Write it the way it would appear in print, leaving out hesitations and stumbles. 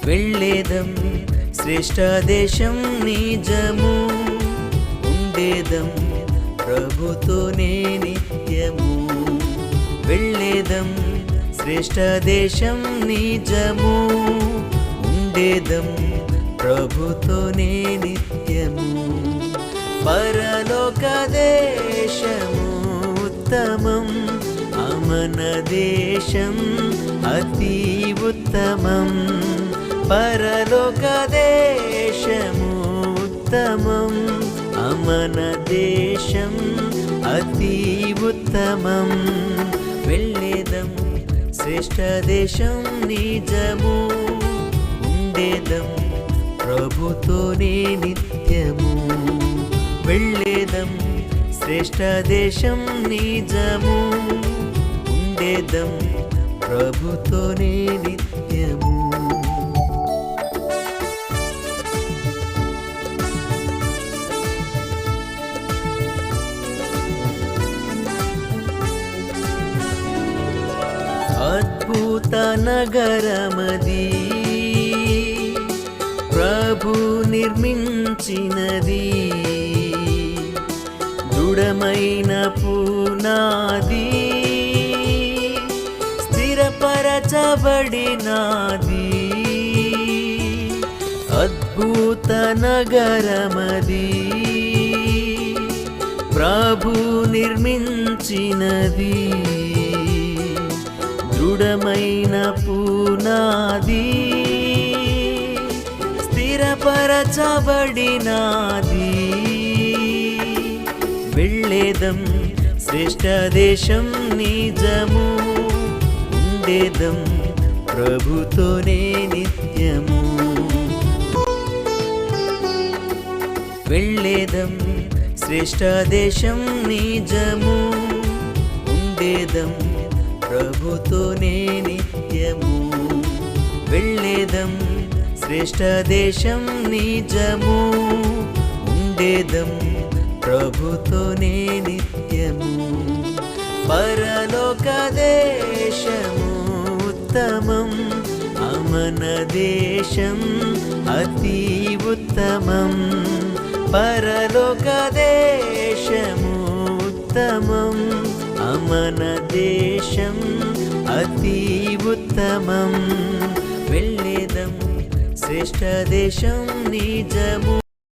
వెళ్ళేదం శ్రేష్ఠ దేశం నిజము, ఉండేదం ప్రభుతోనే నిత్యము. వెళ్ళేదం శ్రేష్ఠ దేశం నిజము, ఉండేదం ప్రభుతోనే నిత్యము. పరలోక దేశము ఉత్తమం, అమన దేశం అతి ఉత్తమం. పరలోక దేశము ఉత్తమం, అమన దేశం అతి ఉత్తమం. వెళ్ళేదం శ్రేష్ఠ దేశం నిజము, ఉండేదం ప్రభుతోనే నిత్యము. వెళ్ళేదం శ్రేష్ఠ దేశం నిజము, ఉండేదం ప్రభుతోనే నిత్యము. అద్భుత నగరమది, ప్రభు నిర్మించినది. దృఢమైన పునాది, స్థిరపరచబడినది. అద్భుత నగరమది, ప్రభు నిర్మించినది. దృఢమైన పునాది, స్థిరపరచబడినది. వెళ్ళేదం శ్రేష్ఠ దేశం నిజము, ఉండేదం ప్రభుతోనే నిత్యము. వెళ్ళేదం శ్రేష్ఠ దేశం నిజము, ఉండేదం ప్రభుతోనే నిత్యము. వెళ్ళేదం శ్రేష్ఠ దేశం నిజము, ఉండేదం ప్రభుతోనే నిత్యము. పరలోక దేశము ఉత్తమం, అమన దేశం అతి ఉత్తమం. పరలోక దేశము ఉత్తమం, అమన దేశం అతి ఉత్తమం. వెళ్ళేదం శ్రేష్ఠ దేశం నిజము,